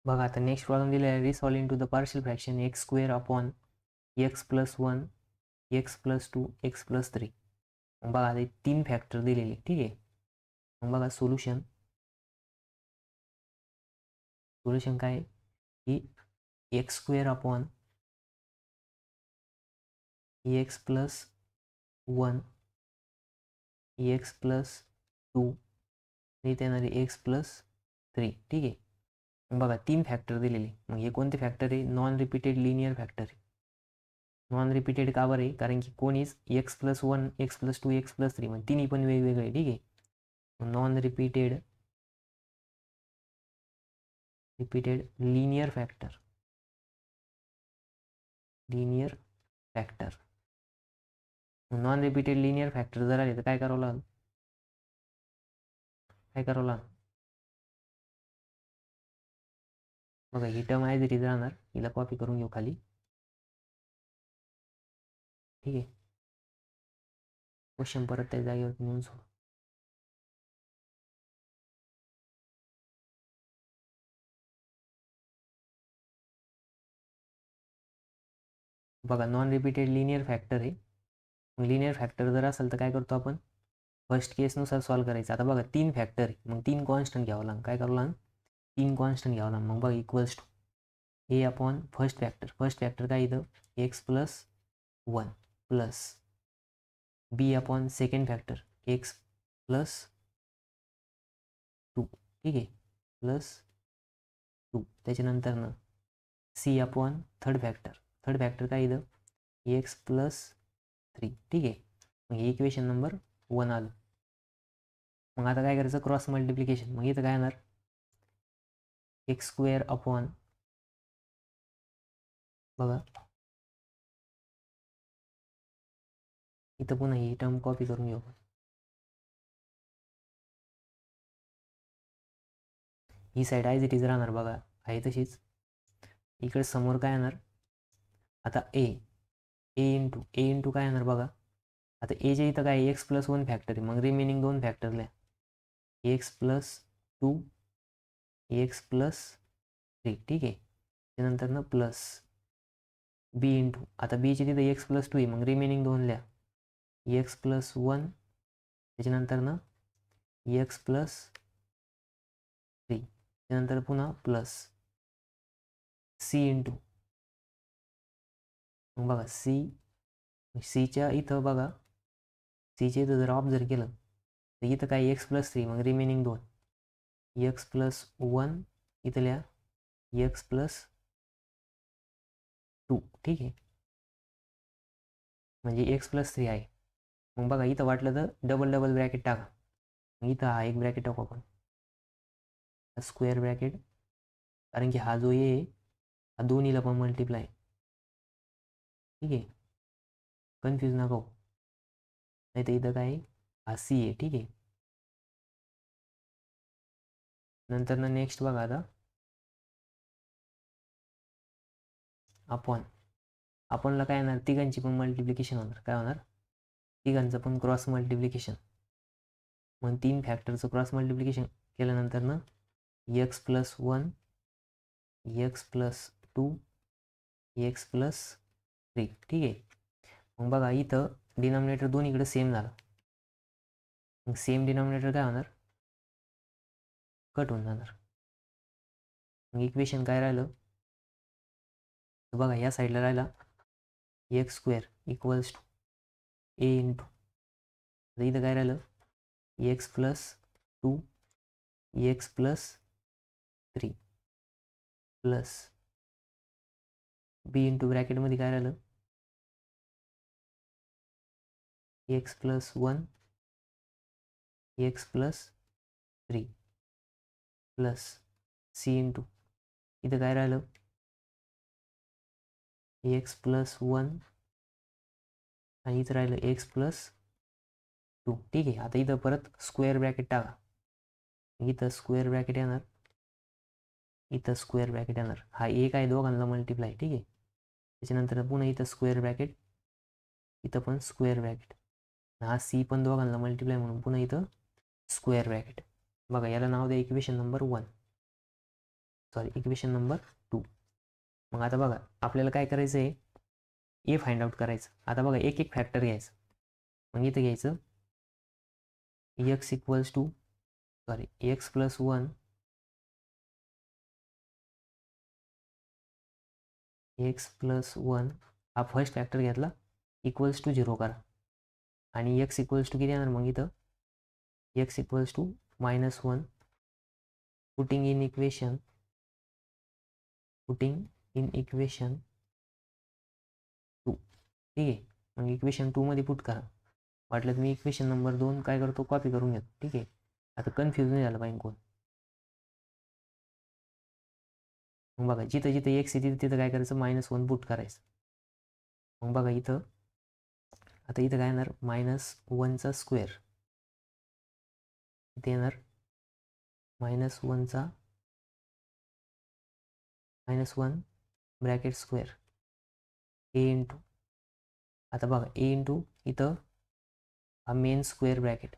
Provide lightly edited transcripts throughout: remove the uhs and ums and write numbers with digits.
बघा आता next problem दिलेला आहे, resolve into the partial fraction x square upon X plus 1 x plus 2 X plus 3. मग बघा आता 3 फॅक्टर दिलेले, ठीक आहे. मग बघा सोल्युशन काय आहे की x square upon X plus 1 x plus 2 इथे येणार आहे एक्स प्लस 3, ठीक आहे. मग बघा 3 फॅक्टर दिलेले, मग हे कोणते फॅक्टर आहे? नॉन रिपीटेड लिनियर फॅक्टर आहे. नॉन रिपीटेड का बरं आहे? कारण की कोणीच x plus 1 x plus 2 X plus 3 म्हणजे तिन्ही पण वेगवेगळे, ठीक आहे. Non repeated linear factor non repeated linear factor जर आले तर काय करावं लागेल? बघा ही टर्म ॲज इट इज राहणार, हिला कॉपी करून घेऊ खाली, ठीक आहे. क्वेश्चन परत त्या जागेवर नेऊन सोडू. बघा नॉन रिपीटेड लिनियर फॅक्टर आहे. मग लिनियर फॅक्टर जर असेल तर काय करतो आपण? फर्स्ट केसनुसार सॉल्व्ह करायचं. आता बघा 3 फॅक्टर आहे, मग 3 कॉन्स्टंट घ्यावं लागेल. काय करावं लागेल? 3 कॉन्स्टंट घ्यावं लागेल. मग बघा equals to A upon first factor काय इथं? X plus 1 plus B upon second factor X plus 2, ठीक आहे, प्लस 2. त्याच्यानंतर ना सी अपॉन थर्ड फॅक्टर काय इथं? एक्स प्लस 3, ठीक आहे. मग हे इक्वेशन नंबर 1 आलं. मग आता काय करायचं? Cross multiplication. मग इथं काय येणार? एक्स स्क्वेअर अपॉन, बघा इथं पुन्हा ही टर्म कॉपी करून घेऊ. ही साईड ॲज इट इज राहणार, बघा आहे तशीच. इकडे समोर काय येणार? आता ए इंटू काय येणार बघा. आता एच्या इथं काय एक्स प्लस 1 फॅक्टर आहे, मग रिमेनिंग 2 फॅक्टर लिहा. एक्स प्लस 2 एक्स प्लस 3, ठीक आहे. त्यानंतर ना प्लस बी इंटू, आता बीचे तिथं एक्स प्लस 2 आहे, मग रिमेनिंग 2 लिहा. एक्स प्लस 1 त्याच्यानंतर ना एक्स प्लस 3 त्यानंतर पुन्हा प्लस सी इंटू, मग बघा सीच्या इथं बघा, सीच्या इथं जर ऑब्झर्व केलं तर इथं काय एक्स प्लस 3 मग रिमेनिंग 2 एक्स प्लस 1 इथं लिहा एक्स प्लस 2, ठीक आहे. म्हणजे एक्स प्लस 3 आहे. मग बघा इथं वाटलं तर डबल ब्रॅकेट टाका. मग इथं हा एक ब्रॅकेट टाकू आपण, स्क्वेअर ब्रॅकेट, कारण की हा जो आहे हा दोन्हीला पण मल्टिप्लाय, ठीक आहे. कन्फ्यूज नका हो. नाही तर इथं काय हा सी आहे, ठीक आहे. नंतर ना नेक्स्ट बघा आता आपणला काय येणार? तिघांची पण मल्टिप्लिकेशन होणार. काय होणार? तिघांचं पण क्रॉस मल्टिप्लिकेशन. मग 3 फॅक्टरचं क्रॉस मल्टिप्लिकेशन केल्यानंतर ना x plus 1 x plus 2 X plus 3, ठीक आहे. मग बघा इथं डिनॉमिनेटर दोन्हीकडे सेम झालं, मग सेम डिनॉमिनेटर काय होणार? कट होऊन जाणार. मग इक्वेशन काय राहिलं? बघा या साईडला राहिला X square equals to A into, इथं काय राहिलं? X plus 2 X plus 3 plus B into ब्रॅकेटमध्ये काय राहिलं? X plus 1 x plus 3 plus C into, इथं काय राहिलं? एक्स प्लस 1 आणि इथं राहिलं एक्स प्लस 2, ठीक आहे. आता इथं परत स्क्वेअर ब्रॅकेट टाका. इथं स्क्वेअर ब्रॅकेट येणार, इथं स्क्वेअर ब्रॅकेट येणार. हा एक आहे दोघांना मल्टिप्लाय, ठीक आहे. त्याच्यानंतर पुन्हा इथं स्क्वेअर ब्रॅकेट, इथं पण स्क्वेअर ब्रॅकेट. हा सी पण दोघांना मल्टिप्लाय म्हणून पुन्हा इथं स्क्वेअर ब्रॅकेट. बघा याला नाव द्या इक्वेशन नंबर 1. Equation number 2. मग आता बघा आपल्याला काय करायचं आहे, ए फाइंड आउट करायचं. आता बघा एक एक फॅक्टर घ्यायचं. मग इथं घ्यायचं x equals to x plus 1 x plus 1 हा फर्स्ट फॅक्टर घेतला, इक्वल्स टू 0 करा. आणि एक्स इक्वल्स टू किती येणार मग इथं, x equals to -1 putting in equation 2. ठीक आहे. मग इक्वेशन 2 मध्ये पुट करा. वाटलं तर मी इक्वेशन नंबर 2 काय करतो, कॉपी करून घेतो. ठीक आहे. आता कन्फ्यूज नाही झालं पाहिजे कोण. मग बघा जिथं जिथं एक्स येते तिथं काय करायचं, -1 पुट करायचं. मग बघा इथं आता इथं काय येणार, -1चा स्क्वेअर. इथे येणार -1 ब्रॅकेट स्क्वेअर ए इंटू. आता बघा ए इंटू इथं हा मेन स्क्वेअर ब्रॅकेट,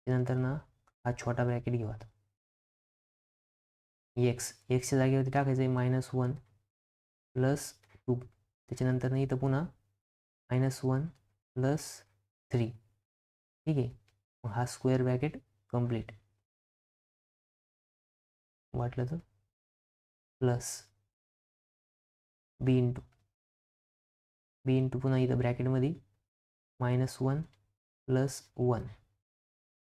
त्यानंतर ना हा छोटा ब्रॅकेट घेऊ. आता एक्सच्या जागेवरती टाकायचं आहे -1 प्लस 2. त्याच्यानंतर ना इथं पुन्हा -1 प्लस 3. ठीक आहे. मग हा स्क्वेअर ब्रॅकेट कम्प्लीट. वाटलं तर प्लस बी इंटू पुन्हा इथं ब्रॅकेटमध्ये -1 प्लस 1,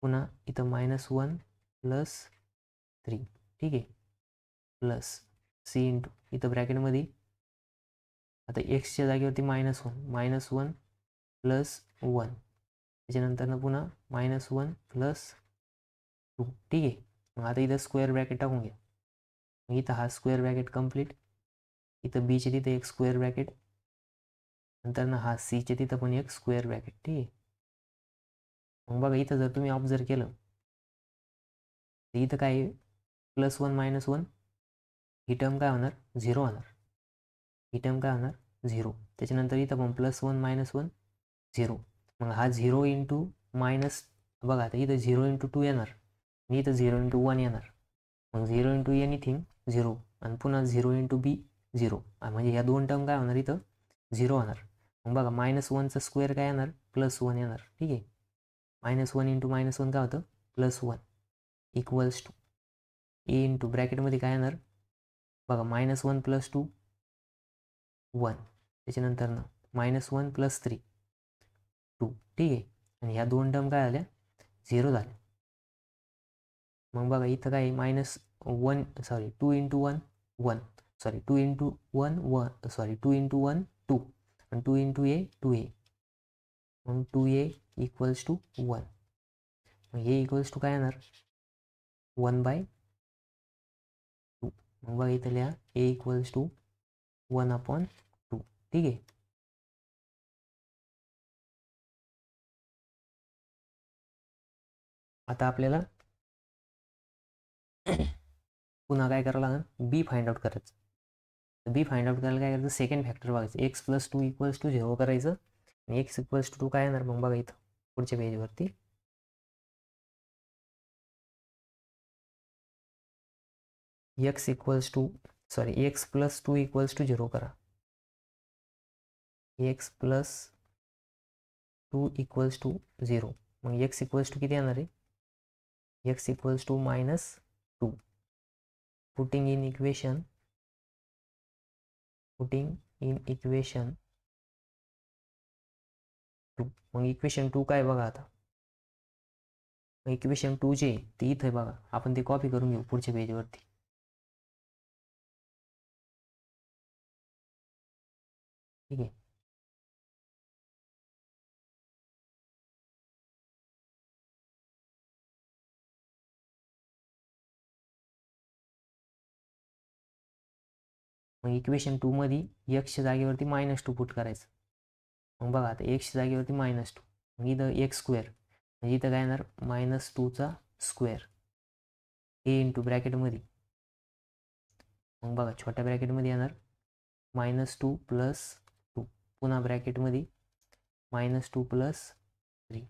पुन्हा इथं -1 प्लस 3. ठीक आहे. प्लस सी इंटू इथं ब्रॅकेटमध्ये आता एक्सच्या जागेवरती -1 प्लस 1, त्याच्यानंतर पुन्हा -1 प्लस 2. ठीक आहे. मग आता इथं स्क्वेअर ब्रॅकेट टाकून घ्या. मग इथं हा स्क्वेअर ब्रॅकेट कम्प्लीट. इथं बीच्या तिथं एक स्क्वेअर ब्रॅकेट, नंतर ना हा सीच्या तिथं पण एक स्क्वेअर ब्रॅकेट. ठीक आहे. मग बघा इथं जर तुम्ही ऑब्झर्व केलं तर इथं काय आहे, +1 -1 ही टर्म काय होणार, 0 होणार. ही टर्म काय होणार 0. त्याच्यानंतर इथं पण +1 -1 0. मग हा 0 इंटू मायनस, बघा आता इथं 0 इंटू 2 येणार आणि इथं 0 इंटू 1 येणार. मग 0 इंटू एनिथिंग 0 आणि पुन्हा 0 इंटू बी 0. म्हणजे ह्या दोन टर्म काय होणार इथं 0 होणार. मग बघा -1चा स्क्वेअर काय येणार, +1 येणार. ठीक आहे. -1 इंटू -1 काय होतं, +1 इक्वल्स टू ए इंटू ब्रॅकेटमध्ये काय येणार बघा, -1 प्लस 2 1, त्याच्यानंतर ना -1 प्लस 3 2. ठीक आहे. आणि ह्या दोन टर्म काय झाल्या, 0 झाल्या. मग बघा इथं काय -2 इंटू 1 1, 2 इंटू 1 2 आणि 2 इंटू ए 2a. मग 2a इक्वल्स टू 1. मग हे इक्वल्स टू काय येणार 1/2. मग बघा इथं लिहा ए इक्वल्स टू 1/2. ठीक आहे. आता आपल्याला पुन्हा काय करावं लागेल, बी फाइंड आउट करायचं. बी फाइंड आउट करायला काय करायचं, सेकंड फॅक्टर बघायचं. एक्स प्लस 2 इक्वल्स टू 0 करायचं आणि एक्स इक्वल्स टू 2 काय येणार मग बघा इथं पुढच्या पेजवरती एक्स प्लस 2 इक्वल्स टू 0 करा. X plus 2 equals to 0. मग एक्स इक्वल्स टू किती येणार आहे, x equals to -2 putting in equation 2. मग इक्वेशन 2 काय बघा आता, इक्वेशन 2 जे ते इथं आहे बघा, आपण ते कॉपी करून घेऊ पुढच्या पेजवरती. ठीक आहे. मग इक्वेशन 2 मध्ये एक्सच्या जागेवरती -2 पुट करायचं. मग बघा आता एक्सच्या जागेवरती -2, मग इथं एक्स स्क्वेअर म्हणजे इथं काय येणार -2चा स्क्वेअर ए इंटू ब्रॅकेटमध्ये. मग बघा छोट्या ब्रॅकेटमध्ये येणार -2 प्लस 2, पुन्हा ब्रॅकेटमध्ये -2 प्लस 3.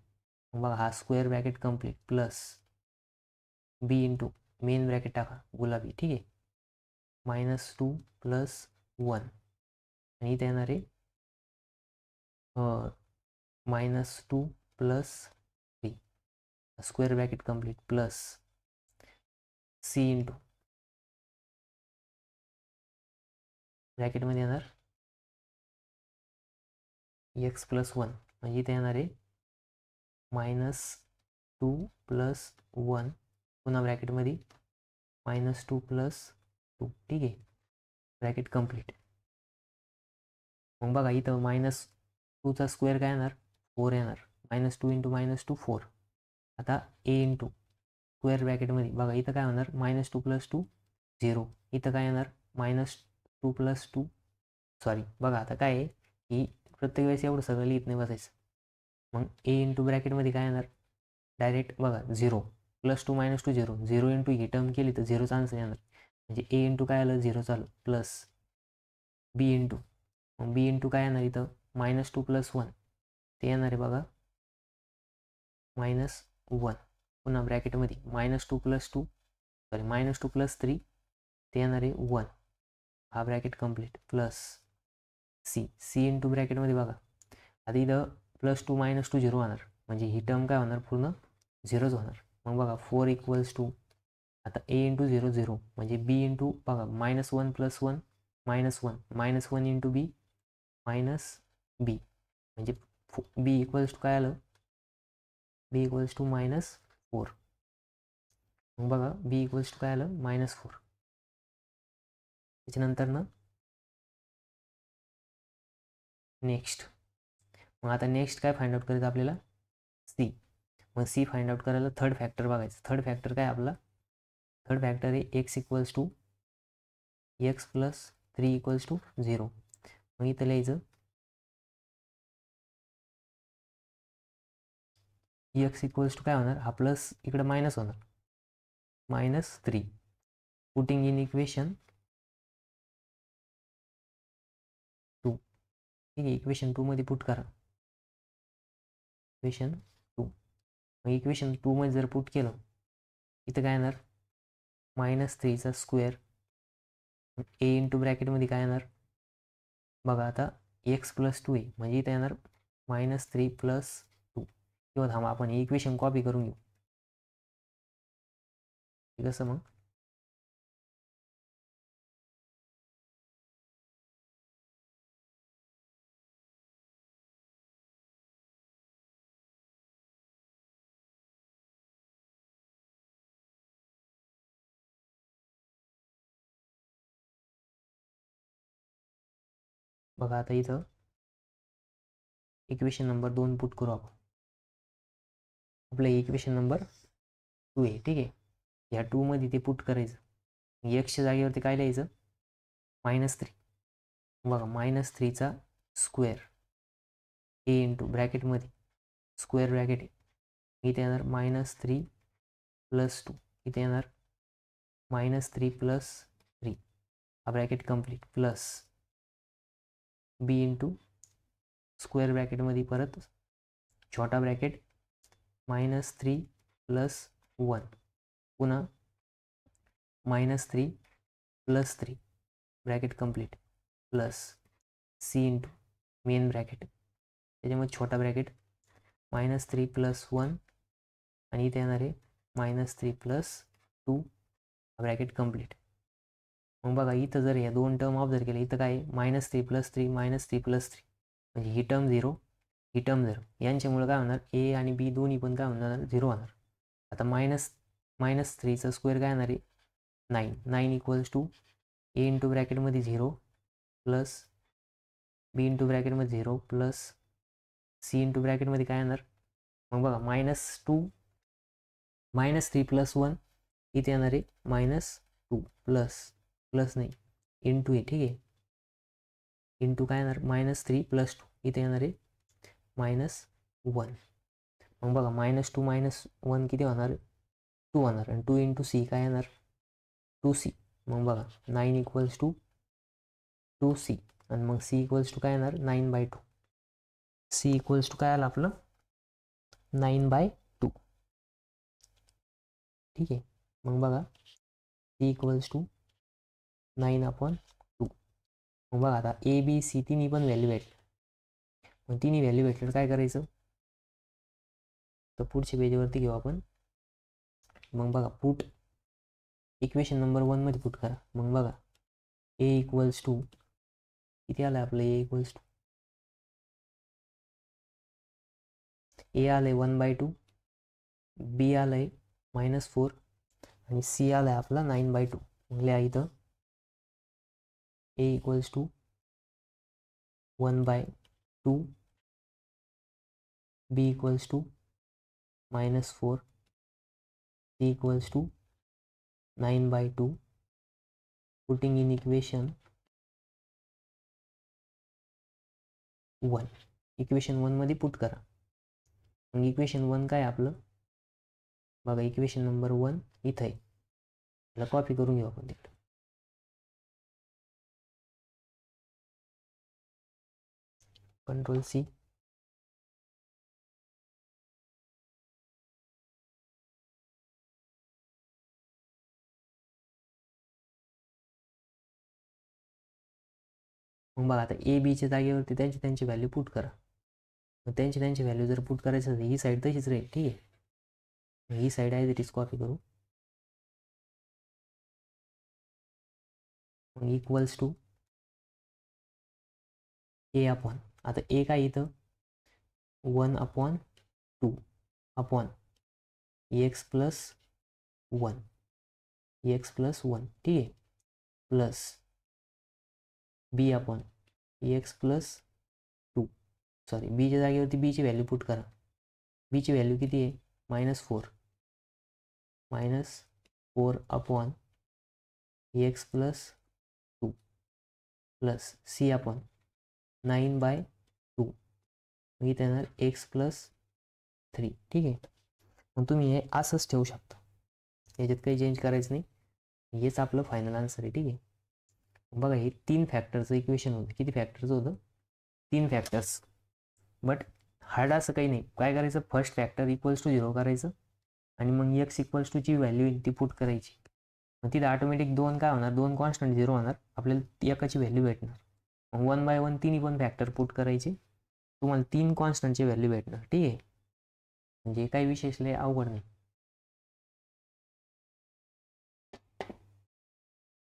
मग बघा हा square bracket complete plus B into main bracket टाका गुलाबी. ठीक आहे. -2 + 1 आणि इथे येणार आहे -2 + 3 square bracket complete plus C into ब्रॅकेटमध्ये येणार x + 1 म्हणजे इथे येणार आहे -2 + 1 पुन्हा ब्रॅकेटमध्ये -2 + 2 ठीक आहे ब्रॅकेट कंप्लीट. मग बघा इथं -2चा स्क्वेअर काय येणार 4 येणार -2 × -2 4. आता a इंटू स्क्वेअर ब्रॅकेटमध्ये बघा इथं काय होणार -2 + 2 0 इथं काय येणार -2 + 2 सॉरी बघा आता काय आहे की प्रत्येक वेळेस एवढं सगळं लिहित नाही बसायचं. मग a इंटू ब्रॅकेटमध्ये काय येणार डायरेक्ट बघा 0 +2 - 2 0 0 इंटू ही टर्म केली तर 0चा आन्सर येणार म्हणजे a इंटू काय आलं 0 चालू प्लस b इंटू मग b इंटू काय येणार इथं -2 + 1 ते येणार आहे बघा -1 पुन्हा ब्रॅकेटमध्ये -2 + 2 सॉरी -2 + 3 ते येणार आहे 1 हा bracket complete plus C into ब्रॅकेटमध्ये बघा आता इथं +2 - 2 0 होणार म्हणजे ही टर्म काय होणार पूर्ण 0च होणार. मग बघा 4 = आता a इंटू 0 0 म्हणजे b इंटू बघा -1 + 1 -1 -1 इंटू b -b म्हणजे b इक्वल्स टू काय आलं b इक्वल्स टू -4 मग बघा b इक्वल्स टू काय आलं -4 त्याच्यानंतर ना नेक्स्ट मग आता नेक्स्ट काय फाइंड आउट करायचं आपल्याला सी मग सी फाइंड आउट करायला थर्ड फॅक्टर बघायचं. थर्ड फॅक्टर काय आपला थर्ड फॅक्टर आहे x = x + 3 = 0 मग इथं लिहायचं x = काय होणार हा प्लस इकडं मायनस होणार -3 पुटिंग इन इक्वेशन 2 ठीक आहे इक्वेशन 2 मध्ये पुट करा इक्वेशन 2 मग इक्वेशन 2 मध्ये जर पुट केलं इथं काय येणार -3चा स्क्वेअर a इंटू ब्रॅकेटमध्ये काय येणार बघा आता x + 2 आहे म्हणजे इथं येणार -3 + 2 किंवा थांबा आपण हे इक्वेशन कॉपी करून घेऊ कसं मग बघा आता इथं इक्वेशन नंबर 2 पुट करू आपण आपलं इक्वेशन नंबर 2 आहे ठीक आहे ह्या 2 मध्ये ते पुट करायचं एक्सच्या जागेवरती काय लिहायचं -3 बघा -3चा स्क्वेअर a इंटू ब्रॅकेटमध्ये स्क्वेअर ब्रॅकेट आहे इथे येणार -3 + 2 इथे येणार -3 + 3 हा bracket complete plus b into square ब्रॅकेटमध्ये परत छोटा ब्रॅकेट -3 + 1 पुन्हा -3 + 3 bracket complete plus C into main bracket त्याच्यामध्ये छोटा ब्रॅकेट -3 + 1 आणि इथे येणार आहे -3 + 2 ब्रॅकेट कंप्लीट. मग बघा इथं जर या दोन टर्म ऑब्झर्व केल्या इथं काय -3 + 3 -3 + 3 म्हणजे ही टर्म 0 ही टर्म 0 यांच्यामुळे काय होणार a आणि b दोन्ही पण काय होणार 0 होणार. आता -3चा स्क्वेअर काय येणार आहे 9 = a इंटू ब्रॅकेटमध्ये 0 प्लस b इंटू ब्रॅकेटमध्ये 0 प्लस c इंटू ब्रॅकेटमध्ये काय येणार मग बघा -3 + 1 इथे येणार आहे -2 प्लस नाही इंटू आहे ठीक आहे इंटू काय येणार -3 + 2 इथे येणार आहे -1 मग बघा -2 - 1 किती होणार 2 होणार आणि 2 इंटू सी काय येणार 2c मग बघा 9 = 2c आणि मग c = काय येणार 9/2 c = काय आलं आपलं 9/2 ठीक आहे मग बघा c = 9/2. मग बघा आता ए बी सी तिन्ही पण व्हॅल्यू भेटल्या. मग तिन्ही व्हॅल्यू भेटल्यावर काय करायचं, तर पुढच्या पेजवरती घेऊ आपण. मग बघा पुट इक्वेशन नंबर 1 मध्ये पुट करा. मग बघा ए इक्वल्स टू किती आलं आपलं, ए आलंय 1/2, बी आलंय -4 आणि सी आलाय आपला 9/2. मग लिहा इथं A equals to 1/2, B equals to -4, C equals to 9/2. Putting in equation 1. Equation 1 मध्ये पुट करा. मग इक्वेशन 1 काय आपलं, बघा इक्वेशन नंबर 1 इथं आहे. त्याला कॉपी करून घेऊ आपण तिकडे. Ctrl+C. मग बघा आता ए बीच्या जागेवरती त्यांची व्हॅल्यू पुट करा. मग त्यांची व्हॅल्यू जर पुट करायचं असेल ही साईड तशीच राहील, ठीक आहे. मग ही साईड आहे तरीच कॉपी करू. मग इक्वल्स टू ए अपॉन, आता ए काय इथं 1/2 अपॉन एक्स प्लस 1, ठीक आहे, plus B upon X plus 2. Sorry, बीच्या जागेवरती बीची व्हॅल्यू पुट करा. बीची व्हॅल्यू किती आहे -4 upon X plus 2 plus C upon 9/2. मग इथे येणार एक्स प्लस 3, ठीक आहे. मग तुम्ही हे असंच ठेवू शकता, याच्यात काही चेंज करायचं नाही. हेच आपलं फायनल आन्सर आहे, ठीक आहे. बघा हे 3 फॅक्टरचं इक्वेशन होतं. किती फॅक्टरचं होतं, 3 फॅक्टर्स. बट हार्ड असं काही नाही. काय करायचं, फर्स्ट फॅक्टर इक्वल्स टू 0 करायचं आणि मग एक्स इक्वल्स टूची व्हॅल्यू ती पुट करायची. मग तिथं ऑटोमॅटिक 2 काय होणार, 2 कॉन्स्टंट 0 होणार, आपल्याला एकाची व्हॅल्यू भेटणार. मग 1/1 तिन्ही पण फॅक्टर पुट करायचे, तुम्हाला 3 कॉन्स्टंटची व्हॅल्यू भेटणार, ठीक आहे. म्हणजे काही विशेष लय अवघड नाही.